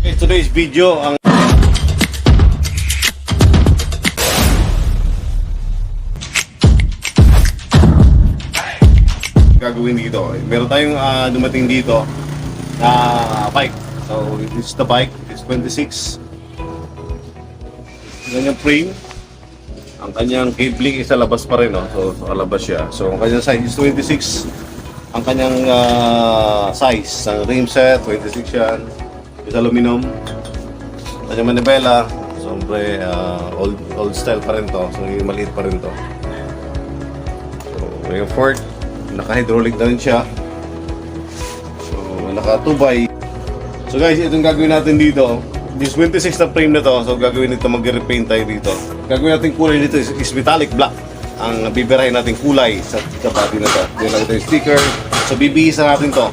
Okay, today's video ang gagawin dito. Meron tayong dumating dito na bike. So this is the bike. It's 26. Ganyan frame. Ang kanyang cabling is sa labas pa rin, no? So sa labas siya. So ang kanyang size is 26. Ang kanyang size ng rim set 26 yan. Is aluminum. Kanyang manibela, sombre old style pa rin to. So yung maliit pa rin to. So yung fork, naka-hydraulic na rin siya. So naka 2x. So guys, itong gagawin natin dito. This 26 na frame na to. So gagawin nito, mag-repaint tayo dito. Gagawin natin kulay dito is metallic black. Ang bibirahin natin kulay sa body na to. Yung lang ito yung sticker. So bibihisan natin to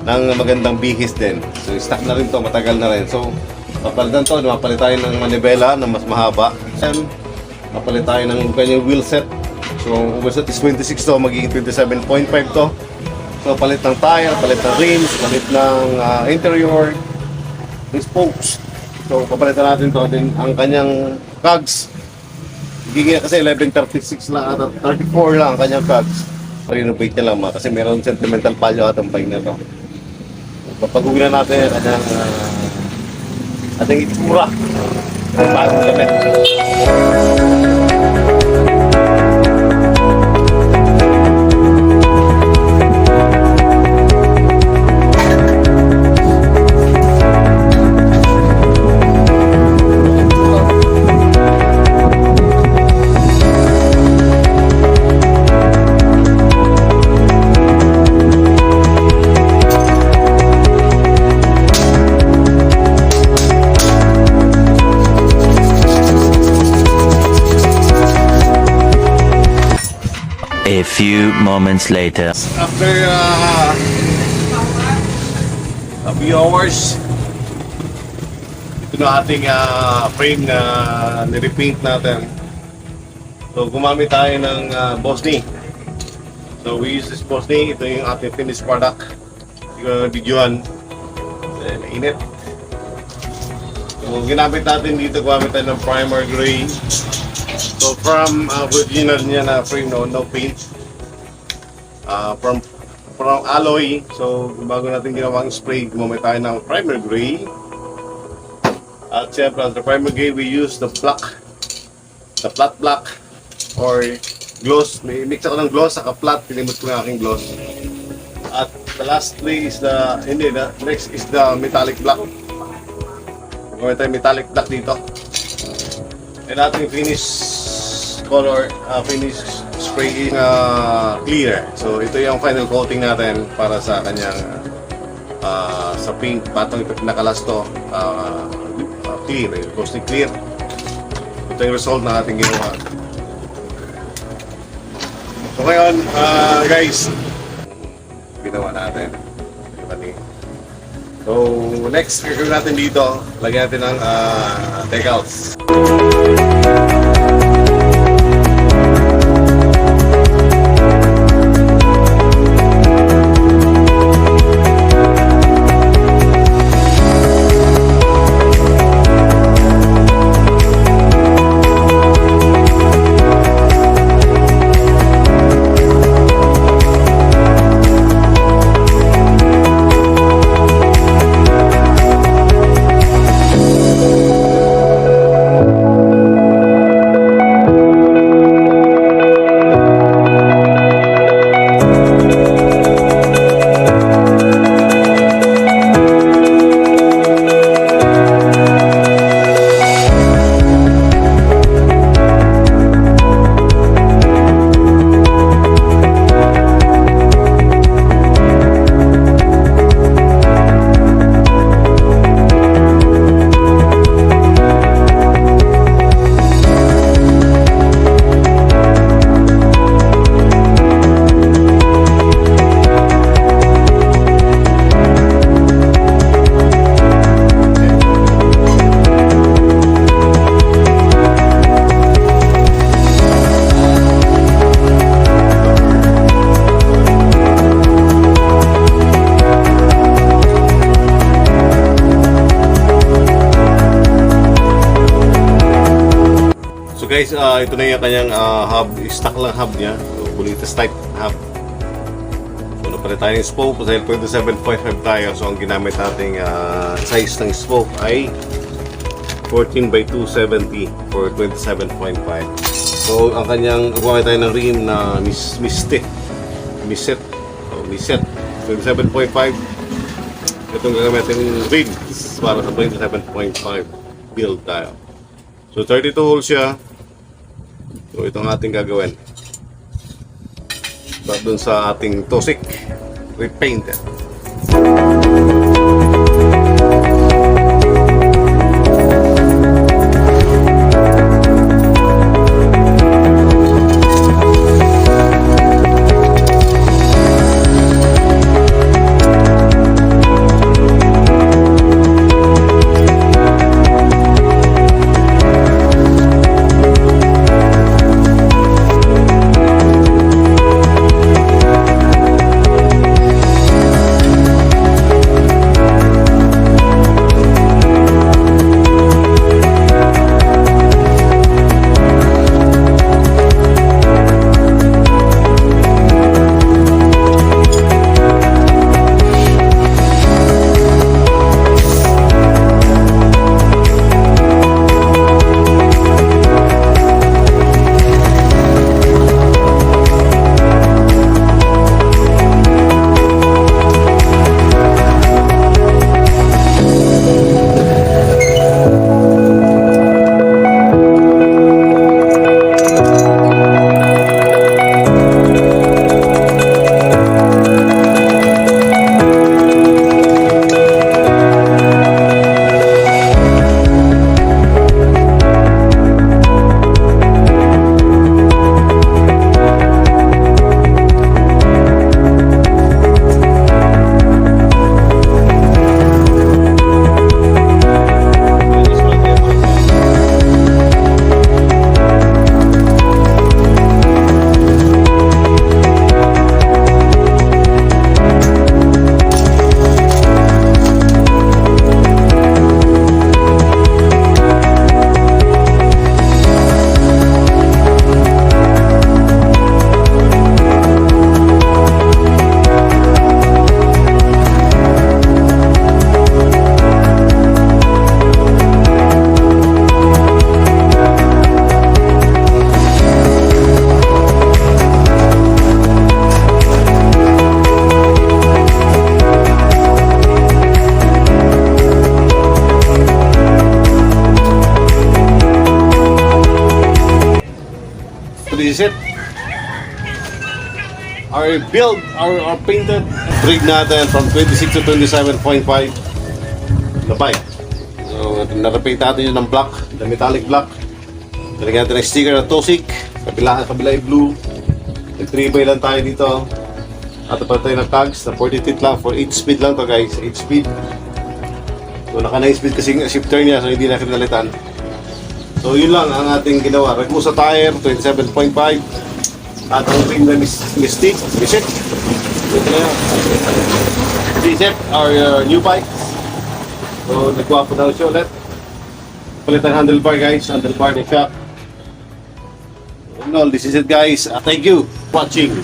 ng magandang bihis din. So stock na rin to, matagal na rin. So papalitan to, mapalit tayo ng manibela na mas mahaba. And mapalit tayo ng kanyang wheelset. So wheelset is 26 to, magiging 27.5 to. So palit ng tire, palit ng rims, palit ng interior, ng spokes. So papalitan natin to din ang kanyang cogs. Magiging kasi 1136 lang at 34 lang ang kanyang cogs. Renovate niya lang kasi meron sentimental value at ang bike na to. Papagugin na natin ang kanyang ating itsura. Bagong gamit. A few moments later. After a few hours, ito na ating frame na nirepaint natin. So gumamit tayo ng BOSNY. So we use this BOSNY. Ito yung ating finished product. Hindi ko na videoan. Mainit. So ginamit natin dito, gumamit tayo ng primer gray. So from original niya na frame, no paint. From alloy. So bago natin ginawang spray, gumamit tayo ng primer gray. At syempre, the primer gray we use the flat black or gloss. May mix ako ng gloss saka flat, pinimot ko ng aking gloss. At the lastly is next is the metallic black. Gumamit tayo metallic black dito. And ating finish color, finish spray clear. So ito yung final coating natin para sa kanyang sa paint. Patong ito pinakalas to clear, mostly clear. Ito yung result na ating ginawa. So ngayon guys, ginawa natin. So next gagawin natin dito, lagyan natin ng decals. guys, ito na yung kanyang hub, stock lang hub niya. So, Bonitas type hub. So napalit tayo ng spoke dahil 27.5 tayo. So ang ginamit nating size ng spoke ay 14 by 270 for 27.5. So ang kanyang gumamit tayo ng rim na miset. So miset 27.5. Itong gagamitin ng rim para sa 27.5 build tayo. So 32 holes siya. So itong ating gagawin. Back dun sa ating Tosik repainted. This is it. Our build, our painted rig natin from 26 to 27.5 na pipe. So, na-repaint natin yun ng black, the metallic black. Talagyan natin ng sticker na Tosik. Kabila ay blue. Nag-3x lang tayo dito. At pa tayo ng cogs na 40 feet lang. For 8 speed lang to guys. 8 speed. So, naka 9 speed kasi shifter niya. So, hindi na kinalitan. So yun lang ang ating ginawa. Regusa tire, 27.5. At ang ring na miset. Ito na yun. Reset our new bike. So nagwapo daw siya ulit. Palitan handlebar guys. Handlebar ni shop. And all, this is it guys. Thank you for watching.